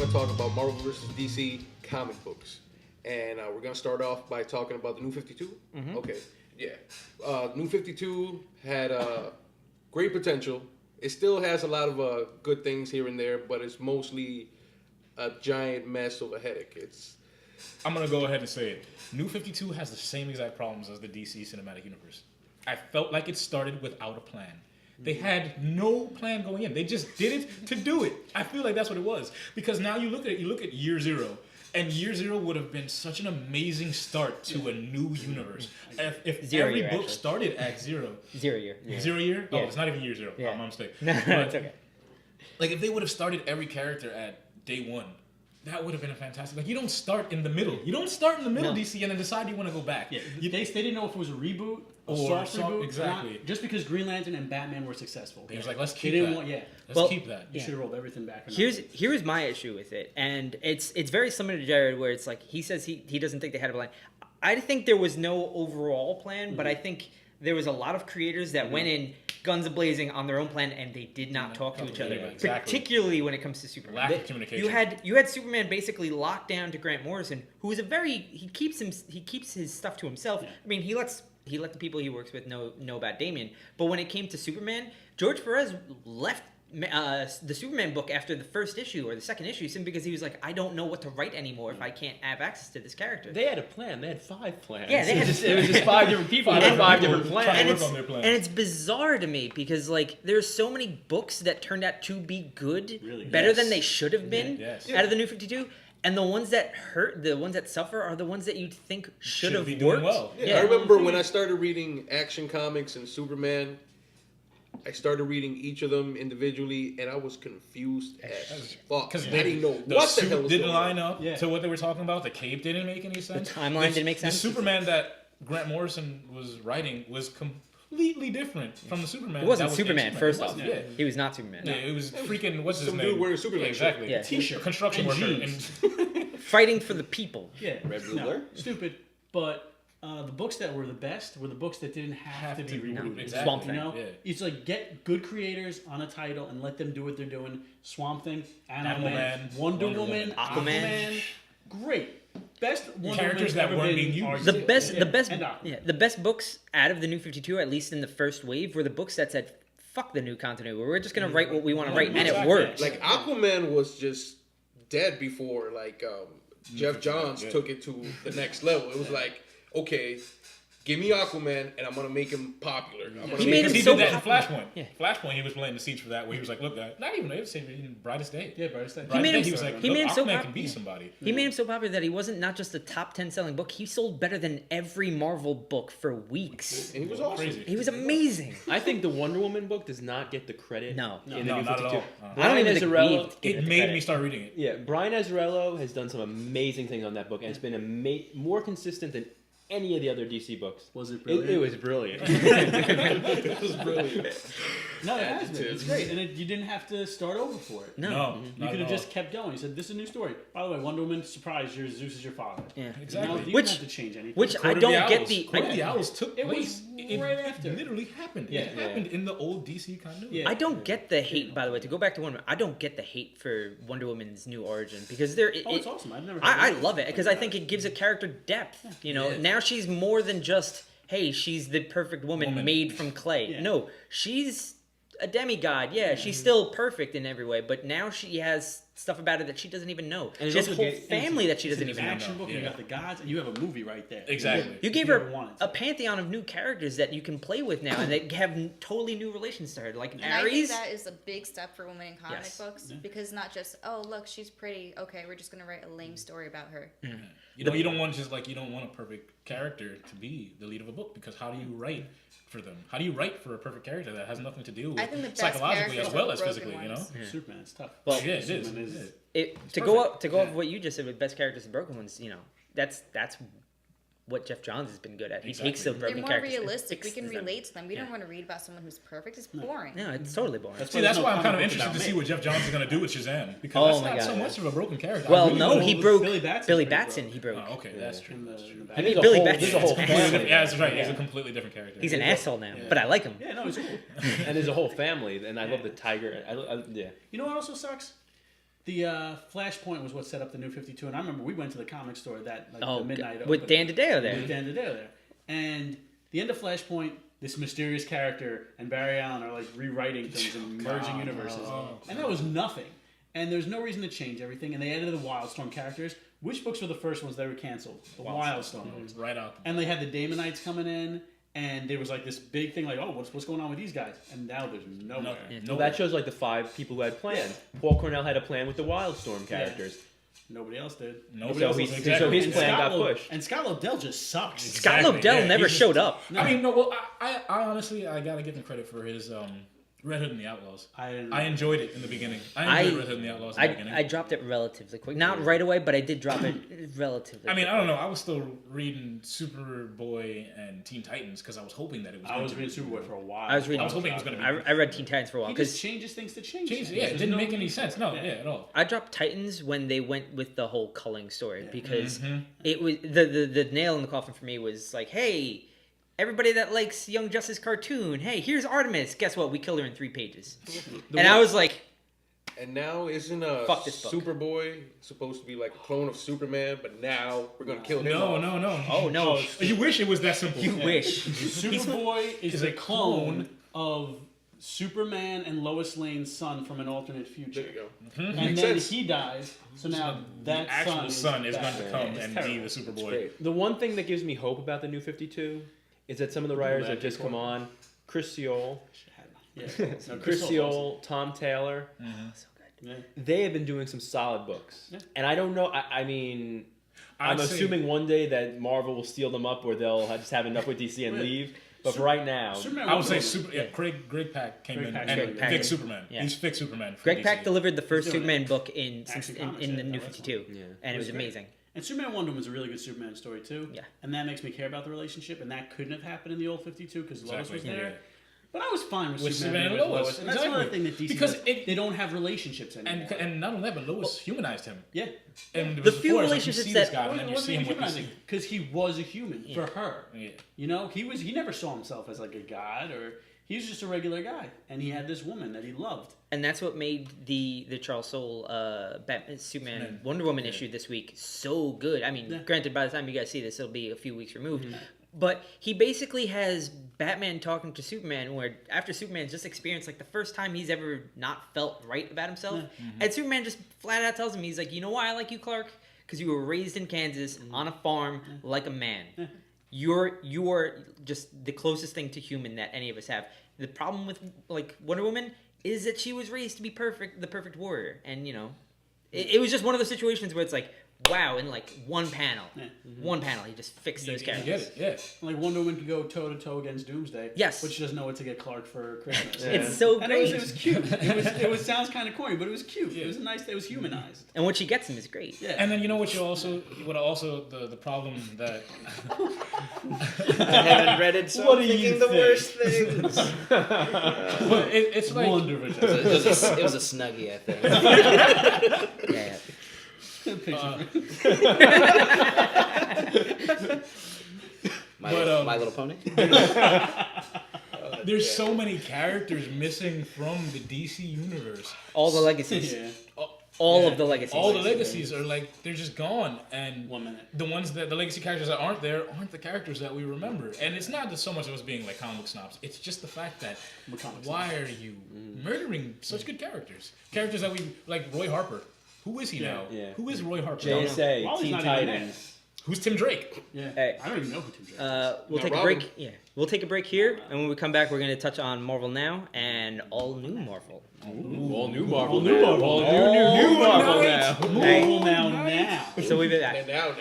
to talk about Marvel vs. DC comic books. And we're going to start off by talking about the New 52. Mm-hmm. Okay, yeah. New 52 had great potential. It still has a lot of good things here and there, but it's mostly a giant mess of a headache. I'm going to go ahead and say it. New 52 has the same exact problems as the DC Cinematic Universe. I felt like it started without a plan. They had no plan going in. They just did it to do it. I feel like that's what it was. Because now you look at Year Zero, and Year Zero would have been such an amazing start to a new universe. If every book started at zero. 0 year. Yeah. 0 year? Yeah. Oh, it's not even Year Zero. Yeah. Oh, my mistake. No, it's okay. Like, if they would have started every character at day one, that would have been a fantastic. Like, you don't start in the middle. You don't start in the middle, DC, and then decide you want to go back. Yeah, they didn't know if it was a reboot Or soft some- reboot, exactly. or not, just because Green Lantern and Batman were successful. They was like, let's They keep didn't that. want, Let's keep that. You should have rolled everything back. Here's my issue with it, and it's very similar to Jared, where it's like he says he doesn't think they had a plan. I think there was no overall plan, but I think there was a lot of creators that went in guns a-blazing on their own plan, and they did not talk to each other, exactly. particularly when it comes to Superman. Lack of communication. You had Superman basically locked down to Grant Morrison, who is he keeps his stuff to himself. Yeah. I mean, he let the people he works with know about Damian, but when it came to Superman, George Perez left the Superman book after the first issue or the second issue simply because he was like, I don't know what to write anymore if I can't have access to this character. They had a plan. They had 5 plans. Yeah, it was just 5 different people with 5 different trying to plans. work on their plan. And it's bizarre to me because like there's so many books that turned out to be good, better than they should have been out of the New 52. And the ones that hurt, the ones that suffer, are the ones that you'd think should have be worked. doing well. Yeah, I remember when I started reading Action Comics and Superman, I started reading each of them individually, and I was confused as fuck. Because I didn't know the what the suit hell was didn't going on. line up to what they were talking about. The cape didn't make any sense. timeline didn't make sense. The Superman that Grant Morrison was writing was completely different from the Superman. It wasn't that was Superman, Superman. first It off. wasn't, yeah. He was not Superman. Yeah, it was freaking, what's his Some name? dude wearing a Superman Yeah, exactly. shirt. Yeah. T-shirt. Construction And worker. jeans. And Fighting for the people. Yeah, Red Ruler? stupid. But the books that were the best were the books that didn't have to be rebooted. exactly. Swamp You Thing. know, Yeah. it's like get good creators on a title and let them do what they're doing. Swamp Thing, Animal Man, Animal Wonder Man, Woman, Aquaman. Aquaman. Great, best Wonder Characters Woman's that ever weren't been being used. argued. The And best books out of the New 52, at least in the first wave, were the books that said, "Fuck the new continuity. We're just gonna write what we want to write," and it exactly. worked. Like Aquaman was just dead before Jeff Johns took it to the next level. It was like, okay, give me Aquaman and I'm gonna make him popular. I'm gonna He make made him him he so did that in popular. Flashpoint. Yeah. Flashpoint, he was playing the scenes for that where he was like, look, not even in Brightest Day. Yeah, Brightest Day. Brightest made Day, him he was so- like, he look, made him so Aquaman pop- can be yeah. somebody. He made him so popular that he wasn't not just a top 10 selling book. He sold better than every Marvel book for weeks. and he was awesome. Crazy. He was amazing. I think the Wonder Woman book does not get the credit No. in the No, New not at 52. all. I don't Brian even think Azzarello, we've given It the made credit. me start reading it. yeah, Brian Azzarello has done some amazing things on that book, and it's been more consistent than any of the other DC books. Was it It brilliant? was brilliant. It was brilliant. No, it has been. Adjectives. It's great, and you didn't have to start over for it. No. No, You not could at have all. just kept going. You said, "This is a new story." By the way, Wonder Woman, surprise! Zeus is your father. Yeah. Exactly. You Which- don't have to change anything. Which I Court of don't the get Owls. the. Court of the Owls took It was place. right after. It literally happened. Yeah. It happened in the old DC continuity. Yeah. I don't get the hate, by the way. To go back to Wonder Woman, I don't get the hate for Wonder Woman's new origin because It's awesome. I've never. I heard love it because I think it gives a character depth. You know, now she's more than just, hey, she's the perfect woman made from clay. Yeah. No, she's a demigod. Yeah, she's still perfect in every way, but now she has stuff about her that she doesn't even know. And She has a also whole get- family that she It's doesn't an even know. action book. You Yeah. got the gods, and you have a movie right there. Exactly. You gave You her never wanted a to. pantheon of new characters that you can play with now, and they have totally new relations to her. Like And I think Ares. that is a big step for women in comic Yes. books because not just, oh, look, she's pretty. Okay, we're just going to write a lame story about her. You know, you don't want a perfect character to be the lead of a book because how do you write for them? How do you write for a perfect character that has nothing to do I think the with best psychologically characters as well are as broken physically? You know. ones. Superman is tough. Well, Yeah, it is. Superman is- To go off what you just said with best characters and broken ones, you know, that's what Jeff Johns has been good at. He takes the Exactly. They're broken more characters. and realistic. We fixes can them. relate to them. We Yeah. don't want to read about someone who's perfect. It's boring. No, it's totally boring. See, that's no why I'm kind of comic book interested to about see me. what Jeff Johns is going to do with Shazam because Oh that's my not God. so much of a broken character. I Well, really no, wanna- he Billy broke Batson Billy pretty Batson. broke. He broke. Oh, okay, that's true. In the That's true. back. I think There's a Billy whole- Batson. there's a whole family. Yeah, that's right. He's a completely different character. He's an asshole now, but I like him. Yeah, no, it's cool. And there's a whole family, and I love the tiger. Yeah. You know what also sucks? The Flashpoint was what set up the New 52, and I remember we went to the comic store that the midnight with opening. Dan DiDio there. With Dan DiDio there. And the end of Flashpoint, this mysterious character and Barry Allen are like rewriting things and merging universes. And that was nothing. And there's no reason to change everything. And they added the Wildstorm characters. Which books were the first ones that were canceled? The Wildstorm books. Right out. And they had the Damonites coming in. And there was like this big thing like, oh, what's going on with these guys? And now there's nowhere. Well, that shows like the 5 people who had plans. Paul Cornell had a plan with the Wildstorm characters. Nobody else did. Nobody So else he's- was so exactly. his And plan Scott- got pushed. And Scott Lobdell just sucks. Scott Exactly, Lobdell yeah, never he's showed up. I mean, no. Well, I honestly, I gotta give him credit for his Red Hood and the Outlaws. I enjoyed it in the beginning. I enjoyed Red Hood and the Outlaws in the beginning. I dropped it relatively quick. Not right away, but I did drop it relatively I mean, quick. I don't know. I was still reading Superboy and Teen Titans because I was hoping that it was. I going was to reading be Superboy for a while. I was reading. I was hoping it was going to be. I read Teen Titans for a while He because just changes things to change. Changed, things. yeah, it There's didn't no make any reason. sense. No, yeah, at all. I dropped Titans when they went with the whole culling story because it was the nail in the coffin for me was like, hey, everybody that likes Young Justice cartoon, hey, here's Artemis. Guess what? We killed her in 3 pages. And I was like, And now isn't Fuck this book. Superboy supposed to be like a clone of Superman? But now we're gonna kill him. No, off. no, no. oh no, You wish it was that simple. you wish. Superboy is He's a a clone clone. of Superman and Lois Lane's son from an alternate future. There you go. And Makes then sense. he dies, so now The that actual son is going to back. come It's and terrible. be the Superboy. Great. The one thing that gives me hope about the New 52 is that some of the writers that just come on, Chris Seol, Yeah. No, Chris Soule Seol, Tom Taylor, Yeah. they have been doing some solid books. Yeah. And I don't know, I mean, I'm I'd say- assuming one day that Marvel will steal them up or they'll just have enough with DC and Yeah. leave. But for right now, Superman I would say Wonder Woman. Greg Pak came Greg in Pak's and really good. fixed Superman. Yeah. He's fixed Superman. For Greg DC. Pak delivered the first He's doing Superman it. book in Action Comics, in the yeah, New that was 52, Yeah. and it was great. amazing. And Superman Wonder Woman's a really good Superman story too. Yeah. And that makes me care about the relationship, and that couldn't have happened in the old 52 because Lois was Exactly, there. yeah. But I was fine with With Superman Superman being and with Lois, And that's another exactly. thing that DC Because does. They don't have relationships anymore. And not only that, but Lois humanized him. yeah. And The few relationships you see that- this guy, and then you see him with DC. Because he was a human for her. Yeah. You know, he never saw himself as like a god, or he was just a regular guy, and he had this woman that he loved. And that's what made the Charles Soule Batman, Superman Wonder Woman issue this week so good. I mean, Yeah. granted, by the time you guys see this, it'll be a few weeks removed. But he basically has Batman talking to Superman, where after Superman's just experienced like the first time he's ever not felt right about himself, and Superman just flat out tells him, he's like, you know why I like you, Clark? Because you were raised in Kansas on a farm like a man. You are just the closest thing to human that any of us have. The problem with like Wonder Woman is that she was raised to be perfect, the perfect warrior, and you know, it was just one of those situations where it's like, wow, in like one panel, he just fixed those You characters. get it, yeah. Like Wonder Woman could go toe to toe against Doomsday. Yes. But she doesn't know what to get Clark for Christmas. It's so And great, it was cute. It was sounds kind of corny, but it was cute. It was nice. It was humanized. and what she gets him is great. Yeah. And then you know what the problem that I haven't read it, so What I'm do you thinking the think? worst things. but it's like Wonderful. It was a Snuggie, I think. Yeah. My Little Pony. there's so many characters missing from the DC universe. All the legacies, Yeah. all of the legacies. All the legacies are like they're just gone, and 1 minute. the ones that the legacy characters that aren't there aren't the characters that we remember. And it's not just so much of us being like comic book snobs. It's just the fact that We're comic why are you murdering such good characters? Characters that we like. Roy Harper. Who is he now? Yeah. Who is Roy Harper? JSA, Wally's Teen not even Titans. Who's Tim Drake? Yeah. Hey. I don't even know who Tim Drake is. We'll Now take a Robin. break. Yeah, we'll take a break here, and when we come back, we're going to touch on Marvel Now and all new Marvel. All new Marvel All new now. Marvel. All All new Marvel now. Marvel now. So we'll be back. And now.